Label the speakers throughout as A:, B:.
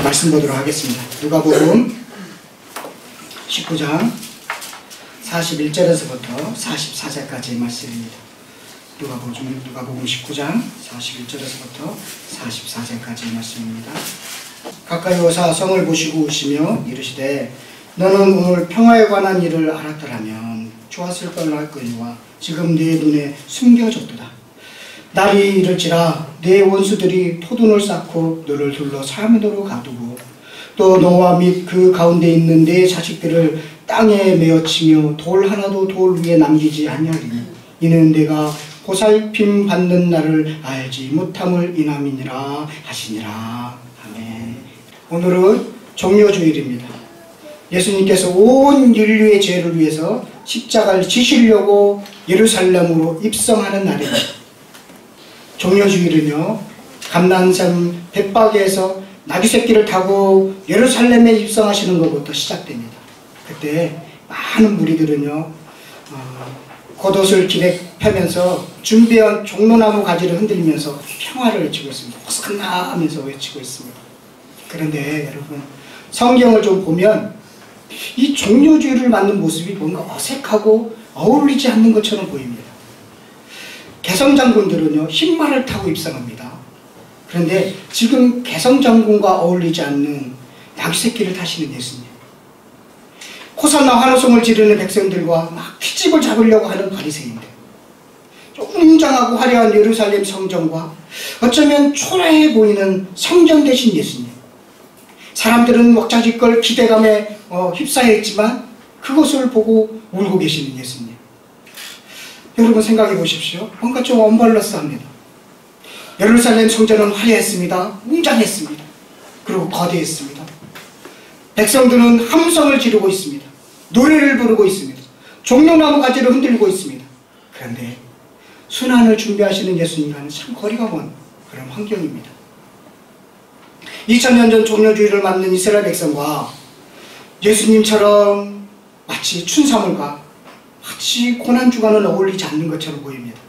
A: 말씀 보도록 하겠습니다. 누가복음 19장 41절에서부터 44절까지의 말씀입니다. 누가복음 19장 41절에서부터 44절까지의 말씀입니다. 가까이 오사 성을 보시고 우시며 이르시되 너는 오늘 평화에 관한 일을 알았더라면 좋았을 뻔할거니와 지금 네 눈에 숨겨졌도다. 날이 이를지라 네 원수들이 토둔을 쌓고 너를 둘러 사면으로 가두고 또 너와 및 그 가운데 있는 네 자식들을 땅에 메어치며 돌 하나도 돌 위에 남기지 아니하리니 이는 내가 보살핌 받는 날을 알지 못함을 인함이니라 하시니라. 아멘. 오늘은 종려주일입니다. 예수님께서 온 인류의 죄를 위해서 십자가를 지시려고 예루살렘으로 입성하는 날입니다. 종려주일은요, 감람산 벳박에서 나귀새끼를 타고 예루살렘에 입성하시는 것부터 시작됩니다. 그때 많은 무리들은요, 겉옷을 길에 펴면서 준비한 종로나무 가지를 흔들면서 평화를 외치고 있습니다. 호산나 하면서 외치고 있습니다. 그런데 여러분, 성경을 좀 보면 이 종려주일을 맞는 모습이 뭔가 어색하고 어울리지 않는 것처럼 보입니다. 개성장군들은요, 흰말을 타고 입성합니다. 그런데 지금 개성장군과 어울리지 않는 나귀새끼를 타시는 예수님, 호산나 환호성을 지르는 백성들과 막 퀴집을 잡으려고 하는 바리새인들, 웅장하고 화려한 예루살렘 성전과 어쩌면 초라해 보이는 성전 대신 예수님, 사람들은 왁자지껄 기대감에 휩싸여 있지만 그것을 보고 울고 계시는 예수님. 여러분 생각해 보십시오. 뭔가 좀 언밸런스합니다. 예루살렘 성전은 화려했습니다. 웅장했습니다. 그리고 거대했습니다. 백성들은 함성을 지르고 있습니다. 노래를 부르고 있습니다. 종려나무 가지를 흔들고 있습니다. 그런데 순환을 준비하시는 예수님과는 참 거리가 먼 그런 환경입니다. 2000년 전 종려주의를 맞는 이스라엘 백성과 예수님처럼 마치 춘사물과 마치 고난주간은 어울리지 않는 것처럼 보입니다.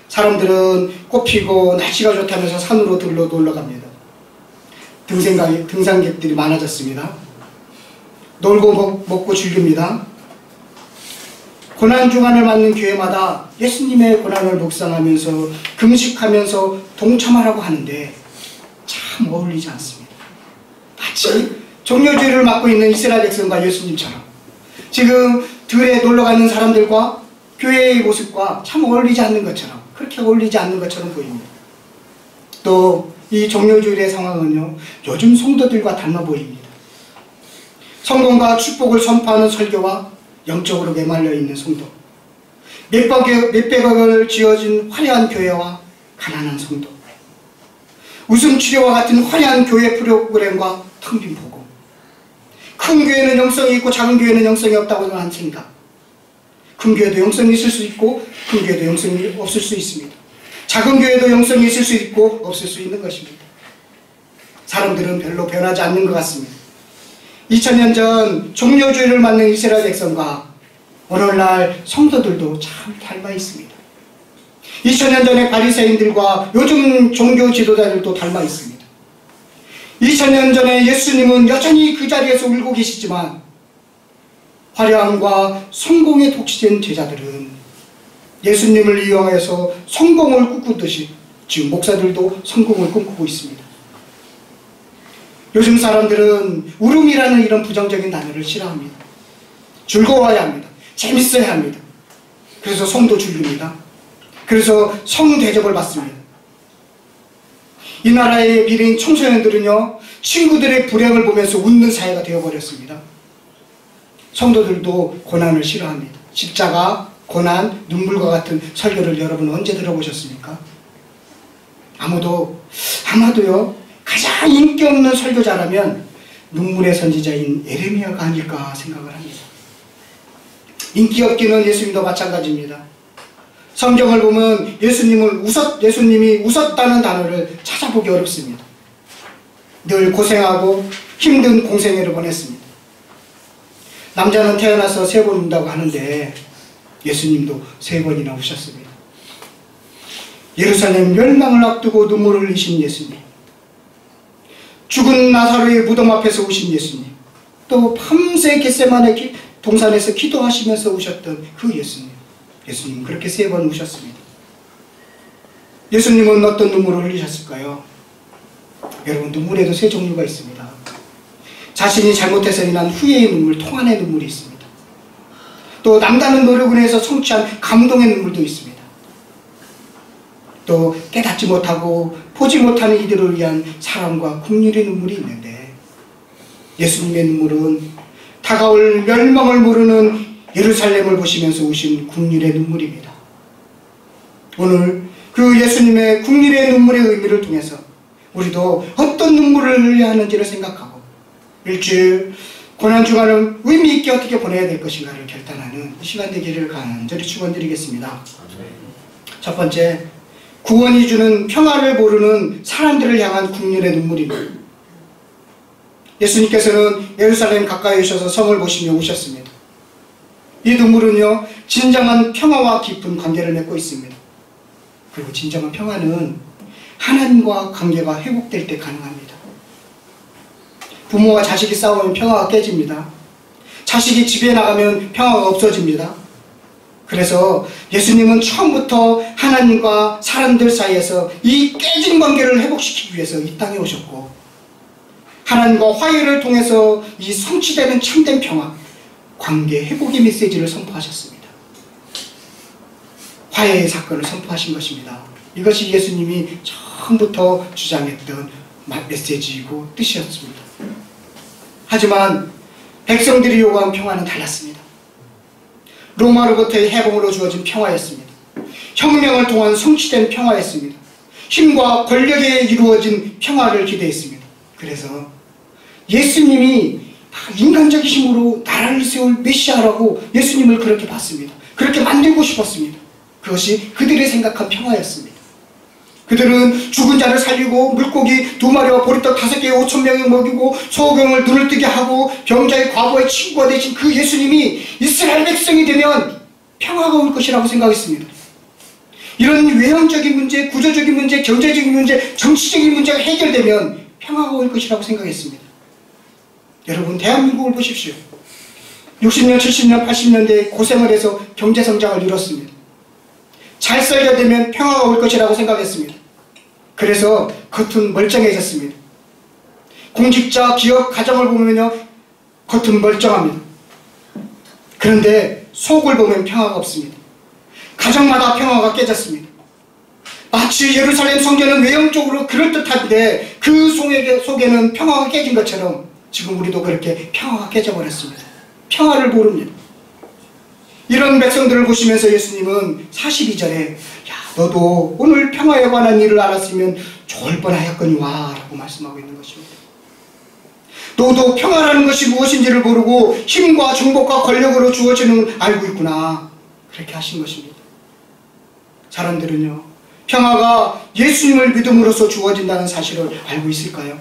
A: 사람들은 꽃피고 날씨가 좋다면서 산으로 놀러 갑니다. 등산객들이 많아졌습니다. 놀고 먹고 즐깁니다. 고난주간을 맞는 교회마다 예수님의 고난을 묵상하면서 금식하면서 동참하라고 하는데 참 어울리지 않습니다. 마치 종려주의를 맡고 있는 이스라엘 백성과 예수님처럼 지금 들에 놀러가는 사람들과 교회의 모습과 참 어울리지 않는 것처럼, 그렇게 어울리지 않는 것처럼 보입니다. 또 이 종려주일의 상황은요, 요즘 성도들과 닮아 보입니다. 성공과 축복을 선포하는 설교와 영적으로 메말려 있는 성도, 몇백억을 지어진 화려한 교회와 가난한 성도, 웃음치료와 같은 화려한 교회 프로그램과 텅 빈 복음, 큰 교회는 영성이 있고 작은 교회는 영성이 없다고 하는 생각, 큰 교회도 영성이 있을 수 있고 큰 교회도 영성이 없을 수 있습니다. 작은 교회도 영성이 있을 수 있고 없을 수 있는 것입니다. 사람들은 별로 변하지 않는 것 같습니다. 2000년 전 종려주의를 맞는 이스라엘 백성과 오늘날 성도들도 참 닮아 있습니다. 2000년 전의 바리새인들과 요즘 종교 지도자들도 닮아 있습니다. 2000년 전에 예수님은 여전히 그 자리에서 울고 계시지만 화려함과 성공에 독시된 제자들은 예수님을 이용해서 성공을 꿈꾸듯이 지금 목사들도 성공을 꿈꾸고 있습니다. 요즘 사람들은 울음이라는 이런 부정적인 단어를 싫어합니다. 즐거워야 합니다. 재밌어야 합니다. 그래서 성도 즐깁니다. 그래서 성 대접을 받습니다. 이 나라의 미래인 청소년들은요, 친구들의 불행을 보면서 웃는 사회가 되어버렸습니다. 성도들도 고난을 싫어합니다. 십자가, 고난, 눈물과 같은 설교를 여러분 언제 들어보셨습니까? 아마도요, 가장 인기 없는 설교자라면 눈물의 선지자인 예레미야가 아닐까 생각을 합니다. 인기 없기는 예수님도 마찬가지입니다. 성경을 보면 예수님이 웃었다는 단어를 찾아보기 어렵습니다. 늘 고생하고 힘든 공생애를 보냈습니다. 남자는 태어나서 3번 운다고 하는데 예수님도 3번이나 우셨습니다. 예루살렘 멸망을 앞두고 눈물을 흘리신 예수님, 죽은 나사로의 무덤 앞에서 오신 예수님, 또 밤새 겟세마네 동산에서 기도하시면서 오셨던 그 예수님, 예수님은 그렇게 3번 오셨습니다. 예수님은 어떤 눈물을 흘리셨을까요? 여러분, 눈물에도 3 종류가 있습니다. 자신이 잘못해서 인한 후회의 눈물, 통한의 눈물이 있습니다. 또 남다른 노력을 해서 성취한 감동의 눈물도 있습니다. 또 깨닫지 못하고 보지 못하는 이들을 위한 사랑과 긍휼의 눈물이 있는데, 예수님의 눈물은 다가올 멸망을 모르는 예루살렘을 보시면서 오신 긍휼의 눈물입니다. 오늘 그 예수님의 긍휼의 눈물의 의미를 통해서 우리도 어떤 눈물을 흘려야 하는지를 생각하고 일주일 고난주간을 의미 있게 어떻게 보내야 될 것인가를 결단하는 시간 되기를 간절히 축원드리겠습니다. 첫 번째, 구원이 주는 평화를 모르는 사람들을 향한 긍휼의 눈물입니다. 예수님께서는 예루살렘 가까이 오셔서 성을 보시며 오셨습니다. 이 눈물은요, 진정한 평화와 깊은 관계를 맺고 있습니다. 그리고 진정한 평화는 하나님과 관계가 회복될 때 가능합니다. 부모와 자식이 싸우면 평화가 깨집니다. 자식이 집에 나가면 평화가 없어집니다. 그래서 예수님은 처음부터 하나님과 사람들 사이에서 이 깨진 관계를 회복시키기 위해서 이 땅에 오셨고, 하나님과 화해를 통해서 이 성취되는 참된 평화, 관계 회복의 메시지를 선포하셨습니다. 화해의 사건을 선포하신 것입니다. 이것이 예수님이 처음부터 주장했던 메시지이고 뜻이었습니다. 하지만 백성들이 요구한 평화는 달랐습니다. 로마로부터의 해방으로 주어진 평화였습니다. 혁명을 통한 성취된 평화였습니다. 힘과 권력에 이루어진 평화를 기대했습니다. 그래서 예수님이 인간적인 힘으로 나라를 세울 메시아라고 예수님을 그렇게 봤습니다. 그렇게 만들고 싶었습니다. 그것이 그들이 생각한 평화였습니다. 그들은 죽은 자를 살리고 물고기 2마리와 보리떡 5개에 5,000명을 먹이고 소경을 눈을 뜨게 하고 병자의 과부의 친구가 되신 그 예수님이 이스라엘 백성이 되면 평화가 올 것이라고 생각했습니다. 이런 외형적인 문제, 구조적인 문제, 경제적인 문제, 정치적인 문제가 해결되면 평화가 올 것이라고 생각했습니다. 여러분, 대한민국을 보십시오. 60년, 70년, 80년대에 고생을 해서 경제성장을 이뤘습니다. 잘 살게 되면 평화가 올 것이라고 생각했습니다. 그래서 겉은 멀쩡해졌습니다. 공직자, 기업, 가정을 보면요, 겉은 멀쩡합니다. 그런데 속을 보면 평화가 없습니다. 가정마다 평화가 깨졌습니다. 마치 예루살렘 성전은 외형적으로 그럴듯한데 그 속에는 평화가 깨진 것처럼 지금 우리도 그렇게 평화가 깨져버렸습니다. 평화를 모릅니다. 이런 백성들을 보시면서 예수님은 42절에 야, 너도 오늘 평화에 관한 일을 알았으면 좋을 뻔하였거니와 라고 말씀하고 있는 것입니다. 너도 평화라는 것이 무엇인지를 모르고 힘과 정복과 권력으로 주어지는 알고 있구나, 그렇게 하신 것입니다. 사람들은요, 평화가 예수님을 믿음으로써 주어진다는 사실을 알고 있을까요?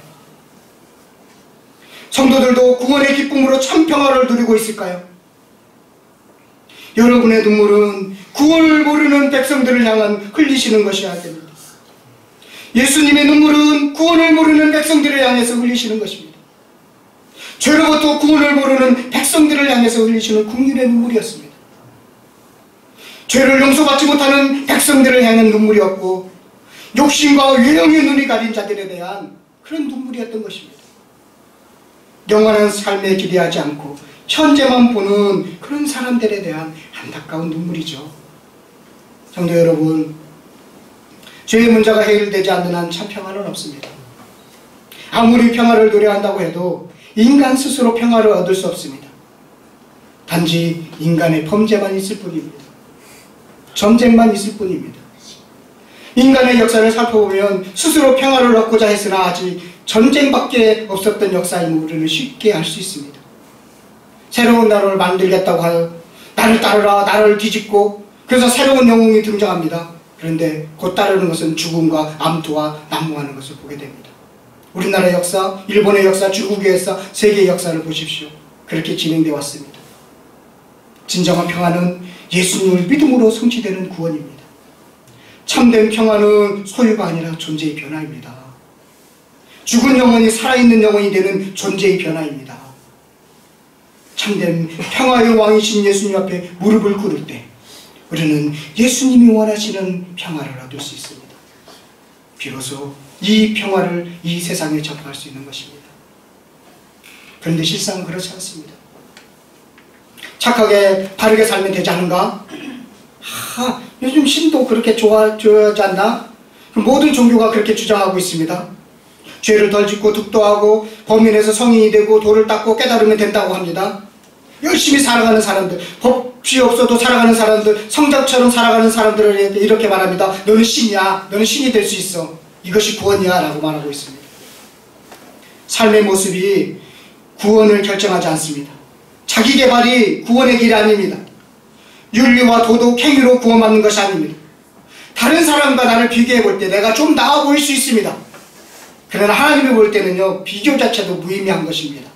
A: 성도들도 구원의 기쁨으로 참 평화를 누리고 있을까요? 여러분의 눈물은 구원을 모르는 백성들을 향한 흘리시는 것이어야 됩니다. 예수님의 눈물은 구원을 모르는 백성들을 향해서 흘리시는 것입니다. 죄로부터 구원을 모르는 백성들을 향해서 흘리시는 긍휼의 눈물이었습니다. 죄를 용서받지 못하는 백성들을 향한 눈물이었고, 욕심과 외형의 눈이 가린 자들에 대한 그런 눈물이었던 것입니다. 영원한 삶에 기대하지 않고 현재만 보는 그런 사람들에 대한 안타까운 눈물이죠. 성도 여러분, 죄의 문제가 해결되지 않는 한 참 평화는 없습니다. 아무리 평화를 노래한다고 해도 인간 스스로 평화를 얻을 수 없습니다. 단지 인간의 범죄만 있을 뿐입니다. 전쟁만 있을 뿐입니다. 인간의 역사를 살펴보면 스스로 평화를 얻고자 했으나 아직 전쟁밖에 없었던 역사임을 우리는 쉽게 알 수 있습니다. 새로운 나라를 만들겠다고 하여 나를 따르라, 나라를 뒤집고, 그래서 새로운 영웅이 등장합니다. 그런데 곧 따르는 것은 죽음과 암투와 난무하는 것을 보게 됩니다. 우리나라의 역사, 일본의 역사, 중국의 역사, 세계의 역사를 보십시오. 그렇게 진행되어 왔습니다. 진정한 평화는 예수님을 믿음으로 성취되는 구원입니다. 참된 평화는 소유가 아니라 존재의 변화입니다. 죽은 영혼이 살아있는 영혼이 되는 존재의 변화입니다. 참된 평화의 왕이신 예수님 앞에 무릎을 꿇을 때 우리는 예수님이 원하시는 평화를 얻을 수 있습니다. 비로소 이 평화를 이 세상에 접할 수 있는 것입니다. 그런데 실상은 그렇지 않습니다. 착하게 바르게 살면 되지 않은가? 요즘 신도 그렇게 좋아하지 않나? 모든 종교가 그렇게 주장하고 있습니다. 죄를 덜 짓고 득도하고 범인에서 성인이 되고 도를 닦고 깨달으면 된다고 합니다. 열심히 살아가는 사람들, 법이 없어도 살아가는 사람들, 성자처럼 살아가는 사람들을 이렇게 말합니다. 너는 신이야. 너는 신이 될 수 있어. 이것이 구원이야 라고 말하고 있습니다. 삶의 모습이 구원을 결정하지 않습니다. 자기 개발이 구원의 길이 아닙니다. 윤리와 도덕, 행위로 구원받는 것이 아닙니다. 다른 사람과 나를 비교해 볼 때 내가 좀 나아 보일 수 있습니다. 그러나 하나님이 볼 때는요, 비교 자체도 무의미한 것입니다.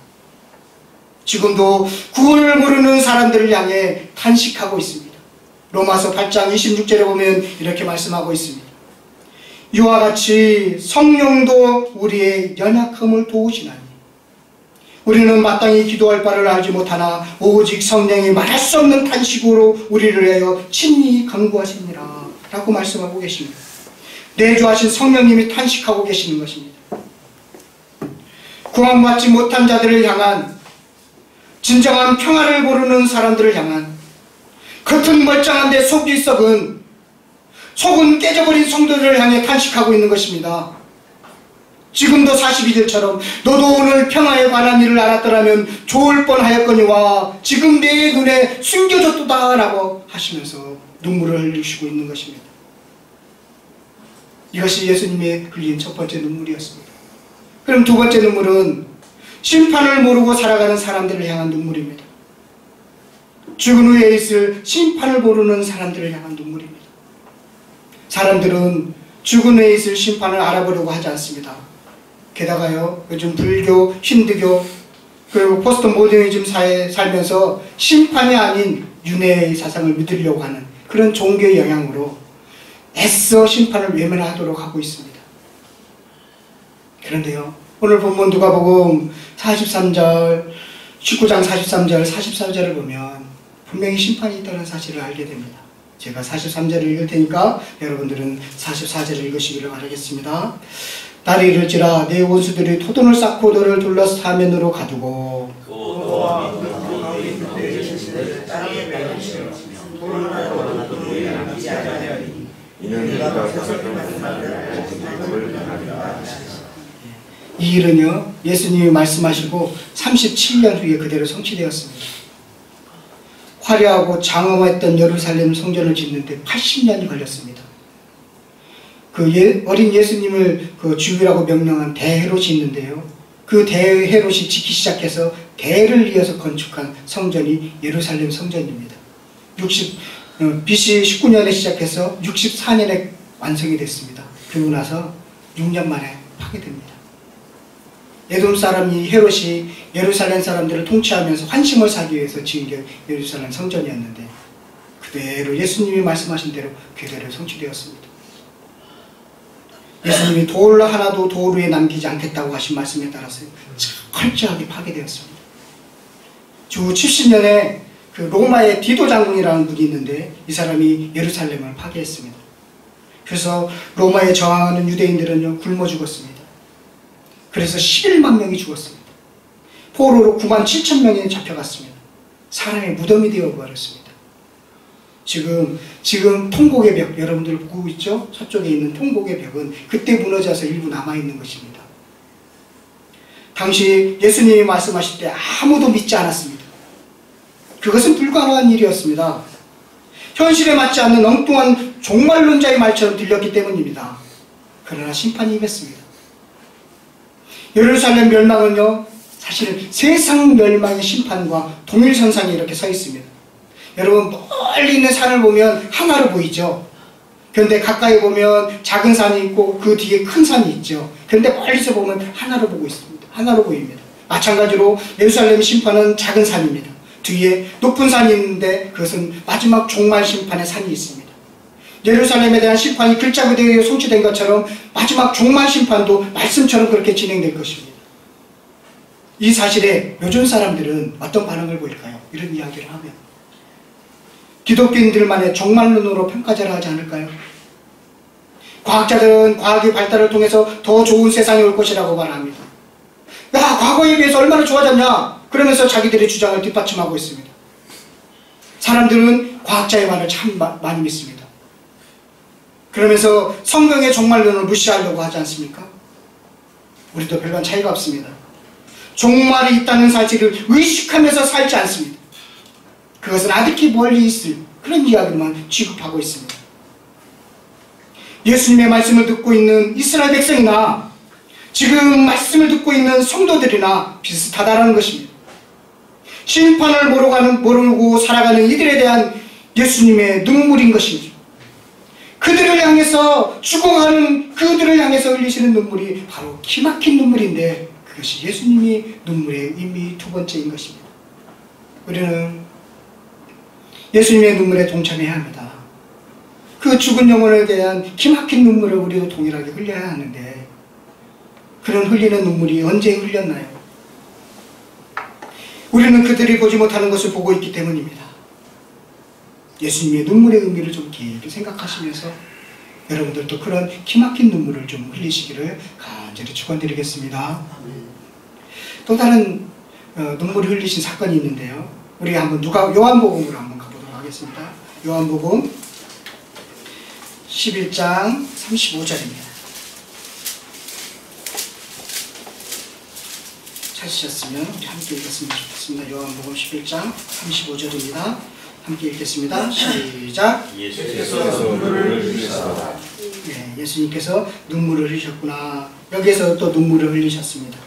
A: 지금도 구원을 모르는 사람들을 향해 탄식하고 있습니다. 로마서 8장 26절에 보면 이렇게 말씀하고 있습니다. 이와 같이 성령도 우리의 연약함을 도우시나니 우리는 마땅히 기도할 바를 알지 못하나 오직 성령이 말할 수 없는 탄식으로 우리를 위하여 친히 간구하시니라 라고 말씀하고 계십니다. 내주하신 성령님이 탄식하고 계시는 것입니다. 구원받지 못한 자들을 향한, 진정한 평화를 모르는 사람들을 향한, 겉은 멀쩡한데 속이 썩은, 속은 깨져버린 성도들을 향해 탄식하고 있는 것입니다. 지금도 42절처럼 너도 오늘 평화에 관한 일을 알았더라면 좋을 뻔하였거니와 지금 내 눈에 숨겨졌도다 라고 하시면서 눈물을 흘리시고 있는 것입니다. 이것이 예수님의 흘린 첫 번째 눈물이었습니다. 그럼 두 번째 눈물은 심판을 모르고 살아가는 사람들을 향한 눈물입니다. 죽은 후에 있을 심판을 모르는 사람들을 향한 눈물입니다. 사람들은 죽은 후에 있을 심판을 알아보려고 하지 않습니다. 게다가요, 요즘 불교, 힌두교, 그리고 포스트 모더니즘 사회에 살면서 심판이 아닌 윤회의 사상을 믿으려고 하는 그런 종교의 영향으로 애써 심판을 외면하도록 하고 있습니다. 그런데요, 오늘 본문 누가복음 43절, 19장 43절, 44절을 보면 분명히 심판이 있다는 사실을 알게 됩니다. 제가 43절을 읽을 테니까 여러분들은 44절을 읽으시기를 바라겠습니다. 날이 이를지라 내 원수들이 토돈을 쌓고 너를 둘러서 사면으로 가두고 이 일은요, 예수님이 말씀하시고 37년 후에 그대로 성취되었습니다. 화려하고 장엄했던 예루살렘 성전을 짓는데 80년이 걸렸습니다. 어린 예수님을 주유라고 명령한 대헤롯이 있는데요, 그 대헤롯이 짓기 시작해서 대를 이어서 건축한 성전이 예루살렘 성전입니다. BC 19년에 시작해서 64년에 완성이 됐습니다. 그리고 나서 6년 만에 파괴됩니다. 에돔 사람이 헤롯이 예루살렘 사람들을 통치하면서 환심을 사기 위해서 지은 게 예루살렘 성전이었는데 그대로 예수님이 말씀하신 대로 그대로 성취되었습니다. 예수님이 돌 하나도 돌 위에 남기지 않겠다고 하신 말씀에 따라서 철저하게 파괴되었습니다. 주 70년에 그 로마의 디도 장군이라는 분이 있는데 이 사람이 예루살렘을 파괴했습니다. 그래서 로마에 저항하는 유대인들은요, 굶어 죽었습니다. 그래서 11만 명이 죽었습니다. 포로로 9만 7천 명이 잡혀갔습니다. 사람의 무덤이 되어버렸습니다. 지금 통곡의 벽, 여러분들 보고 있죠? 서쪽에 있는 통곡의 벽은 그때 무너져서 일부 남아있는 것입니다. 당시 예수님이 말씀하실 때 아무도 믿지 않았습니다. 그것은 불가능한 일이었습니다. 현실에 맞지 않는 엉뚱한 종말론자의 말처럼 들렸기 때문입니다. 그러나 심판이 임했습니다. 예루살렘 멸망은요, 사실은 세상 멸망의 심판과 동일선상에 이렇게 서 있습니다. 여러분, 멀리 있는 산을 보면 하나로 보이죠? 그런데 가까이 보면 작은 산이 있고 그 뒤에 큰 산이 있죠. 그런데 멀리서 보면 하나로 보고 있습니다. 하나로 보입니다. 마찬가지로 예루살렘 심판은 작은 산입니다. 뒤에 높은 산이 있는데 그것은 마지막 종말 심판의 산이 있습니다. 예루살렘에 대한 심판이 글자 그대로 성취된 것처럼 마지막 종말 심판도 말씀처럼 그렇게 진행될 것입니다. 이 사실에 요즘 사람들은 어떤 반응을 보일까요? 이런 이야기를 하면 기독교인들만의 종말론으로 평가절하 하지 않을까요? 과학자들은 과학의 발달을 통해서 더 좋은 세상이 올 것이라고 말합니다. 야, 과거에 비해서 얼마나 좋아졌냐? 그러면서 자기들의 주장을 뒷받침하고 있습니다. 사람들은 과학자의 말을 참 많이 믿습니다. 그러면서 성경의 종말론을 무시하려고 하지 않습니까? 우리도 별반 차이가 없습니다. 종말이 있다는 사실을 의식하면서 살지 않습니다. 그것은 아득히 멀리 있을 그런 이야기만 취급하고 있습니다. 예수님의 말씀을 듣고 있는 이스라엘 백성이나 지금 말씀을 듣고 있는 성도들이나 비슷하다는 것입니다. 심판을 모르고 살아가는 이들에 대한 예수님의 눈물인 것이죠. 그들을 향해서 죽어가는 그들을 향해서 흘리시는 눈물이 바로 기막힌 눈물인데 그것이 예수님이 눈물의 의미 두 번째인 것입니다. 우리는 예수님의 눈물에 동참해야 합니다. 그 죽은 영혼에 대한 기막힌 눈물을 우리도 동일하게 흘려야 하는데 그런 흘리는 눈물이 언제 흘렸나요? 우리는 그들이 보지 못하는 것을 보고 있기 때문입니다. 예수님의 눈물의 의미를 좀 깊이 생각하시면서 여러분들도 그런 기막힌 눈물을 좀 흘리시기를 간절히 축원드리겠습니다. 또 다른 눈물을 흘리신 사건이 있는데요. 우리가 한번 요한복음으로 한번 가보도록 하겠습니다. 요한복음 11장 35절입니다. 찾으셨으면 우리 함께 읽었으면 좋겠습니다. 요한복음 11장 35절입니다. 함께 읽겠습니다. 시작.
B: 예수께서 눈물을 흘리셨다.
A: 네, 예수님께서 눈물을 흘리셨구나. 여기에서 또 눈물을 흘리셨습니다.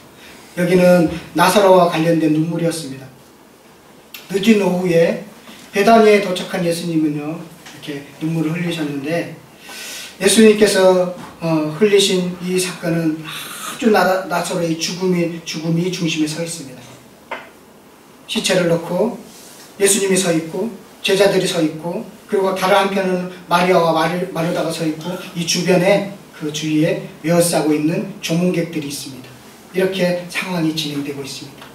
A: 여기는 나사로와 관련된 눈물이었습니다. 늦은 오후에 베다니에 도착한 예수님은요, 이렇게 눈물을 흘리셨는데 예수님께서 흘리신 이 사건은 아주 나사로의 죽음이 중심에 서 있습니다. 시체를 넣고 예수님이 서 있고 제자들이 서 있고 그리고 다른 한편은 마리아와 마르다가 서 있고 이 주변에 그 주위에 에워싸고 있는 조문객들이 있습니다. 이렇게 상황이 진행되고 있습니다.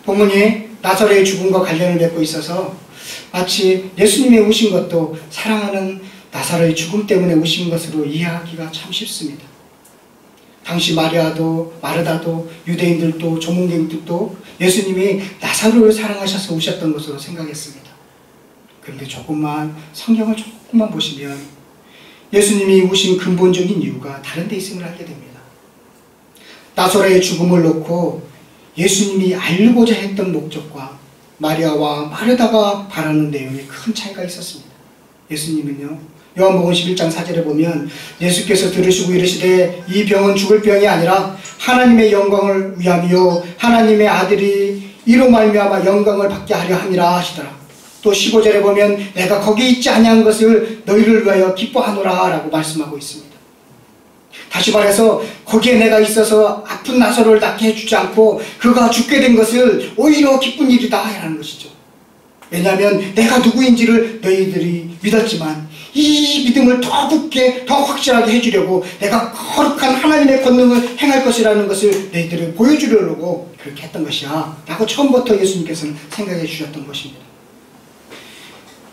A: 본문이 나사로의 죽음과 관련을 맺고 있어서 마치 예수님이 오신 것도 사랑하는 나사로의 죽음 때문에 오신 것으로 이해하기가 참 쉽습니다. 당시 마리아도 마르다도 유대인들도 조문객들도 예수님이 나사로를 사랑하셔서 오셨던 것으로 생각했습니다. 그런데 성경을 조금만 보시면 예수님이 오신 근본적인 이유가 다른 데 있음을 알게 됩니다. 나사로의 죽음을 놓고 예수님이 알고자 했던 목적과 마리아와 마르다가 바라는 내용에 큰 차이가 있었습니다. 예수님은요, 요한복음 11장 4절에 보면 예수께서 들으시고 이르시되 이 병은 죽을 병이 아니라 하나님의 영광을 위함이요 하나님의 아들이 이로 말미암아 영광을 받게 하려 함이라 하시더라. 또 15절에 보면 내가 거기 있지 아니한 것을 너희를 위하여 기뻐하노라 라고 말씀하고 있습니다. 다시 말해서 거기에 내가 있어서 아픈 나사로를 낫게 해주지 않고 그가 죽게 된 것을 오히려 기쁜 일이다 라는 것이죠. 왜냐하면 내가 누구인지를 너희들이 믿었지만 이 믿음을 더 굳게 더 확실하게 해주려고 내가 거룩한 하나님의 권능을 행할 것이라는 것을 너희들을 보여주려고 그렇게 했던 것이야 라고 처음부터 예수님께서는 생각해 주셨던 것입니다.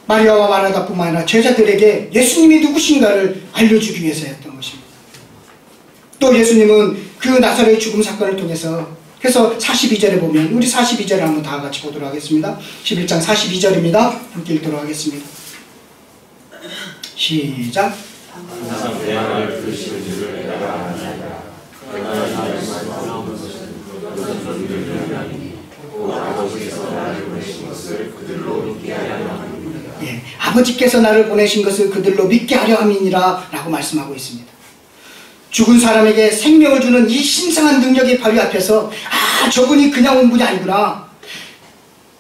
A: 마리아와 마르다뿐만 아니라 제자들에게 예수님이 누구신가를 알려주기 위해서 했던 것입니다. 또 예수님은 그 나사로의 죽음 사건을 통해서 그래서 42절에 보면 우리 42절을 한번 다 같이 보도록 하겠습니다. 11장 42절입니다. 함께 읽도록 하겠습니다. 시작.
B: 항상 대안을 그리시는 줄을 내가 아나이다. 내가 이 말씀을 나오는 것은 그것은 너희를 위함이니 곧 아버지께서 나를 보내신 것을 그들로 믿게 하려 함이니라.
A: 예, 아버지께서 나를 보내신 것을 그들로 믿게 하려 함이니라 라고 말씀하고 있습니다. 죽은 사람에게 생명을 주는 이 신성한 능력의 발휘 앞에서 저분이 그냥 온 분이 아니구나,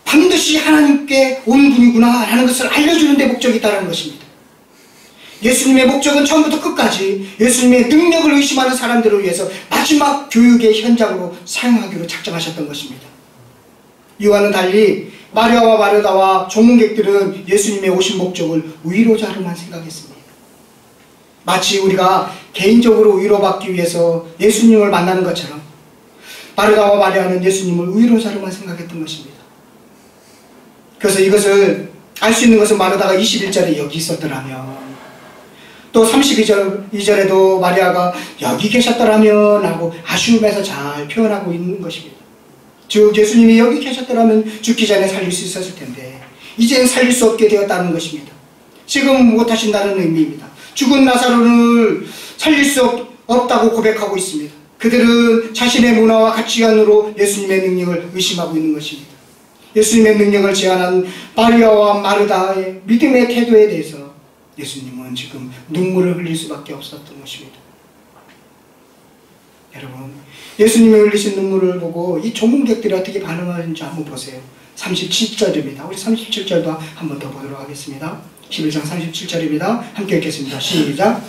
A: 반드시 하나님께 온 분이구나 라는 것을 알려주는 데 목적이 있다는 것입니다. 예수님의 목적은 처음부터 끝까지 예수님의 능력을 의심하는 사람들을 위해서 마지막 교육의 현장으로 사용하기로 작정하셨던 것입니다. 이와는 달리 마리아와 마르다와 조문객들은 예수님의 오신 목적을 위로자로만 생각했습니다. 마치 우리가 개인적으로 위로받기 위해서 예수님을 만나는 것처럼 마르다와 마리아는 예수님을 위로자로만 생각했던 것입니다. 그래서 이것을 알 수 있는 것은 마르다가 21절에 여기 있었더라면, 또 32절에도 마리아가 여기 계셨더라면 하고 아쉬움에서 잘 표현하고 있는 것입니다. 즉 예수님이 여기 계셨더라면 죽기 전에 살릴 수 있었을 텐데 이제는 살릴 수 없게 되었다는 것입니다. 지금 못하신다는 의미입니다. 죽은 나사로를 살릴 수 없다고 고백하고 있습니다. 그들은 자신의 문화와 가치관으로 예수님의 능력을 의심하고 있는 것입니다. 예수님의 능력을 제안한 마리아와 마르다의 믿음의 태도에 대해서 예수님은 지금 눈물을 흘릴 수밖에 없었던 것입니다. 여러분, 예수님이 흘리신 눈물을 보고 이 조문객들이 어떻게 반응하는지 한번 보세요. 37절입니다. 우리 37절도 한번 더 보도록 하겠습니다. 11장 37절입니다. 함께 읽겠습니다. 시작.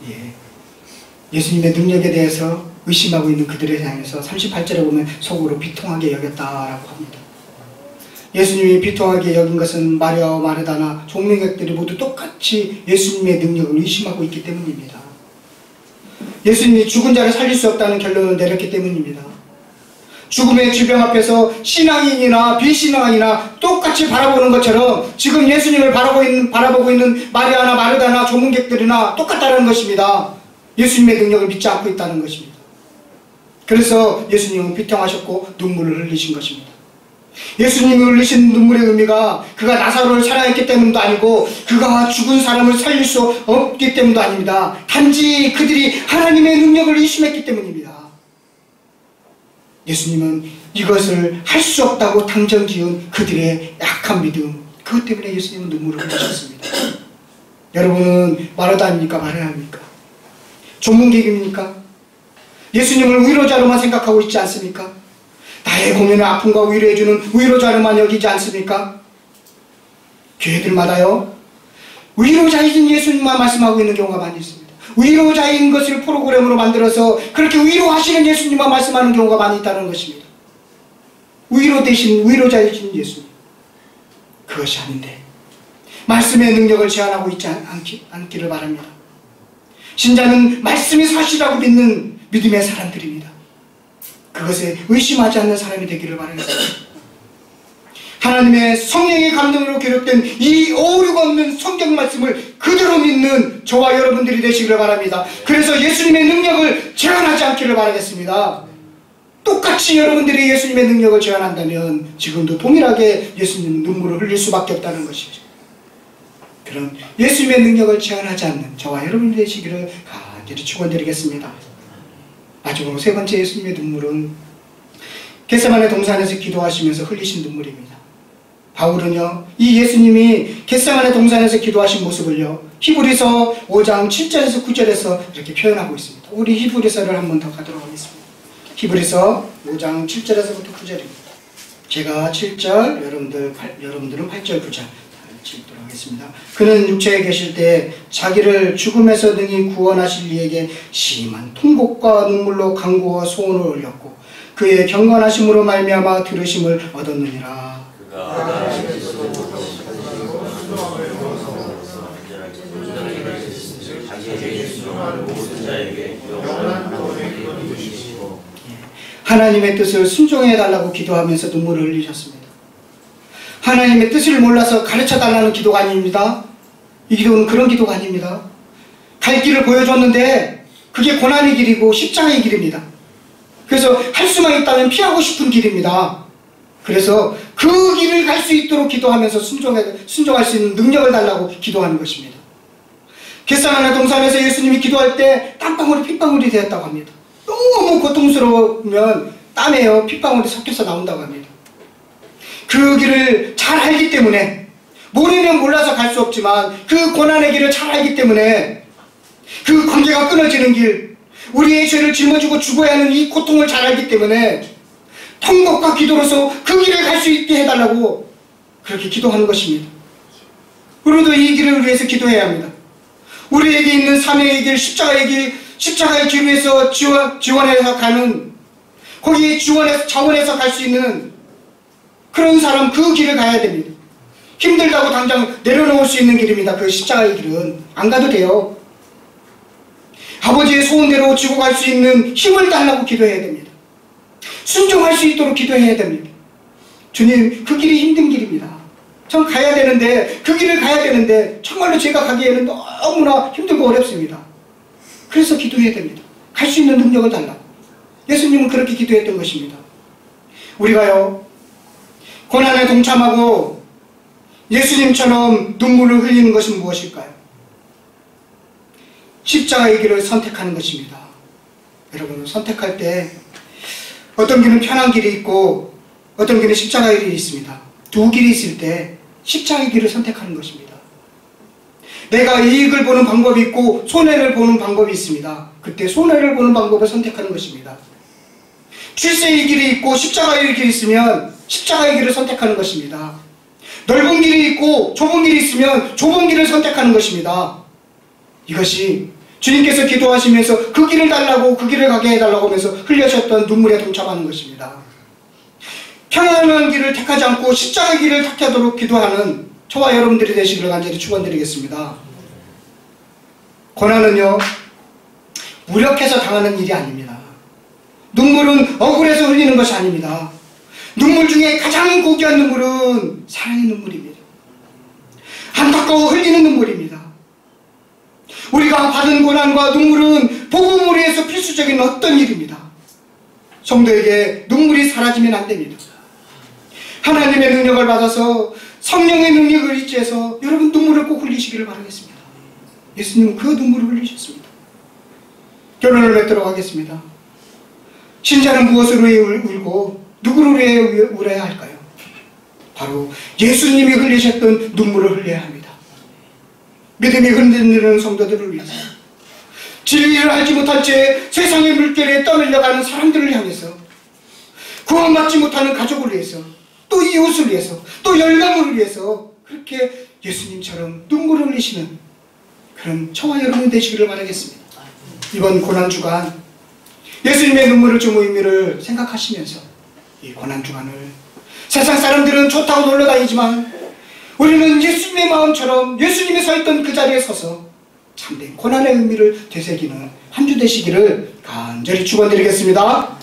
A: 예. 예수님의 능력에 대해서 의심하고 있는 그들에 향해서 38절에 보면 속으로 비통하게 여겼다라고 합니다. 예수님이 비통하게 여긴 것은 마리아와 마르다나 종민객들이 모두 똑같이 예수님의 능력을 의심하고 있기 때문입니다. 예수님이 죽은 자를 살릴 수 없다는 결론을 내렸기 때문입니다. 죽음의 질병 앞에서 신앙인이나 비신앙이나 똑같이 바라보는 것처럼 지금 예수님을 바라보고 있는 마리아나 마르다나 조문객들이나 똑같다는 것입니다. 예수님의 능력을 믿지 않고 있다는 것입니다. 그래서 예수님은 비통하셨고 눈물을 흘리신 것입니다. 예수님이 흘리신 눈물의 의미가 그가 나사로를 사랑했기 때문도 아니고 그가 죽은 사람을 살릴 수 없기 때문도 아닙니다. 단지 그들이 하나님의 능력을 의심했기 때문입니다. 예수님은 이것을 할 수 없다고 당정 지은 그들의 약한 믿음, 그것 때문에 예수님은 눈물을 흘리셨습니다. 여러분은 마르다입니까? 마리아입니까? 조문객입니까? 예수님을 위로자로만 생각하고 있지 않습니까? 나의 고민을 아픔과 위로해주는 위로자로만 여기지 않습니까? 교회들마다요, 위로자이신 예수님만 말씀하고 있는 경우가 많이 있습니다. 위로자인 것을 프로그램으로 만들어서 그렇게 위로하시는 예수님만 말씀하는 경우가 많이 있다는 것입니다. 위로 대신 위로자이신 예수님, 그것이 아닌데 말씀의 능력을 제한하고 있지 않기를 바랍니다. 신자는 말씀이 사실이라고 믿는 믿음의 사람들입니다. 그것에 의심하지 않는 사람이 되기를 바라겠습니다. 하나님의 성령의 감동으로 기록된 이 오류가 없는 성경 말씀을 그대로 믿는 저와 여러분들이 되시기를 바랍니다. 그래서 예수님의 능력을 제한하지 않기를 바라겠습니다. 똑같이 여러분들이 예수님의 능력을 제한한다면 지금도 동일하게 예수님 눈물을 흘릴 수밖에 없다는 것이죠. 그런 예수님의 능력을 제한하지 않는 저와 여러분들이 되시기를 간절히 축원드리겠습니다. 마지막으로 세 번째 예수님의 눈물은 겟세마네 동산에서 기도하시면서 흘리신 눈물입니다. 바울은요, 이 예수님이 겟세마네 동산에서 기도하신 모습을요, 히브리서 5장 7절에서 9절에서 이렇게 표현하고 있습니다. 우리 히브리서를 한번 더 가도록 하겠습니다. 히브리서 5장 7절에서부터 9절입니다. 제가 7절, 여러분들은 8절, 9절 읽도록 하겠습니다. 그는 육체에 계실 때 자기를 죽음에서 능히 구원하실 이에게 심한 통곡과 눈물로 간구와 소원을 올렸고 그의 경건하심으로 말미암아 들으심을 얻었느니라. 하나님의 뜻을 순종해달라고 기도하면서 눈물을 흘리셨습니다. 하나님의 뜻을 몰라서 가르쳐달라는 기도가 아닙니다. 이 기도는 그런 기도가 아닙니다. 갈 길을 보여줬는데 그게 고난의 길이고 십자가의 길입니다. 그래서 할 수만 있다면 피하고 싶은 길입니다. 그래서 그 길을 갈 수 있도록 기도하면서 순종할 수 있는 능력을 달라고 기도하는 것입니다. 겟세마네 동산에서 예수님이 기도할 때 땀방울이 핏방울이 되었다고 합니다. 너무 고통스러우면 땀에요 핏방울이 섞여서 나온다고 합니다. 그 길을 잘 알기 때문에, 모르면 몰라서 갈 수 없지만 그 고난의 길을 잘 알기 때문에, 그 관계가 끊어지는 길, 우리의 죄를 짊어지고 죽어야 하는 이 고통을 잘 알기 때문에 통곡과 기도로서 그 길을 갈 수 있게 해달라고 그렇게 기도하는 것입니다. 우리도 이 길을 위해서 기도해야 합니다. 우리에게 있는 사명의 길, 십자가의 길, 십자가의 길 위에서 지원해서 가는, 거기 자원해서 갈 수 있는 그런 사람, 그 길을 가야 됩니다. 힘들다고 당장 내려놓을 수 있는 길입니다. 그 십자가의 길은 안 가도 돼요. 아버지의 소원대로 지고 갈 수 있는 힘을 달라고 기도해야 됩니다. 순종할 수 있도록 기도해야 됩니다. 주님, 그 길이 힘든 길입니다. 전 가야 되는데, 그 길을 가야 되는데 정말로 제가 가기에는 너무나 힘들고 어렵습니다. 그래서 기도해야 됩니다. 갈 수 있는 능력을 달라고. 예수님은 그렇게 기도했던 것입니다. 우리가요, 고난에 동참하고 예수님처럼 눈물을 흘리는 것은 무엇일까요? 십자가의 길을 선택하는 것입니다. 여러분, 선택할 때 어떤 길은 편한 길이 있고 어떤 길은 십자가의 길이 있습니다. 두 길이 있을 때 십자가의 길을 선택하는 것입니다. 내가 이익을 보는 방법이 있고 손해를 보는 방법이 있습니다. 그때 손해를 보는 방법을 선택하는 것입니다. 출세의 길이 있고 십자가의 길이 있으면 십자가의 길을 선택하는 것입니다. 넓은 길이 있고 좁은 길이 있으면 좁은 길을 선택하는 것입니다. 이것이 주님께서 기도하시면서 그 길을 달라고, 그 길을 가게 해달라고 하면서 흘려셨던 눈물에 동참하는 것입니다. 평안한 길을 택하지 않고 십자가의 길을 택하도록 기도하는 저와 여러분들이 되시기를 간절히 축원드리겠습니다. 고난은요, 무력해서 당하는 일이 아닙니다. 눈물은 억울해서 흘리는 것이 아닙니다. 눈물 중에 가장 고귀한 눈물은 사랑의 눈물입니다. 안타까워 흘리는 눈물입니다. 우리가 받은 고난과 눈물은 복음을 위해서 필수적인 어떤 일입니다. 성도에게 눈물이 사라지면 안 됩니다. 하나님의 능력을 받아서 성령의 능력을 의지해서 여러분 눈물을 꼭 흘리시기를 바라겠습니다. 예수님은 그 눈물을 흘리셨습니다. 결론을 맺도록 하겠습니다. 신자는 무엇을 위해 울고 누구를 위해 울어야 할까요? 바로 예수님이 흘리셨던 눈물을 흘려야 합니다. 믿음이 흔들리는 성도들을 위해서, 진리를 알지 못한 채 세상의 물결에 떠밀려가는 사람들을 향해서, 구원받지 못하는 가족을 위해서, 또 이웃을 위해서, 또 열강을 위해서 그렇게 예수님처럼 눈물을 흘리시는 그런 저와 여러분 되시기를 바라겠습니다. 이번 고난주간 예수님의 눈물을 준 의미를 생각하시면서 이 고난주간을, 세상 사람들은 좋다고 놀러다니지만 우리는 예수님의 마음처럼 예수님이 서 있던 그 자리에 서서 참된 고난의 의미를 되새기는 한 주 되시기를 간절히 축원드리겠습니다.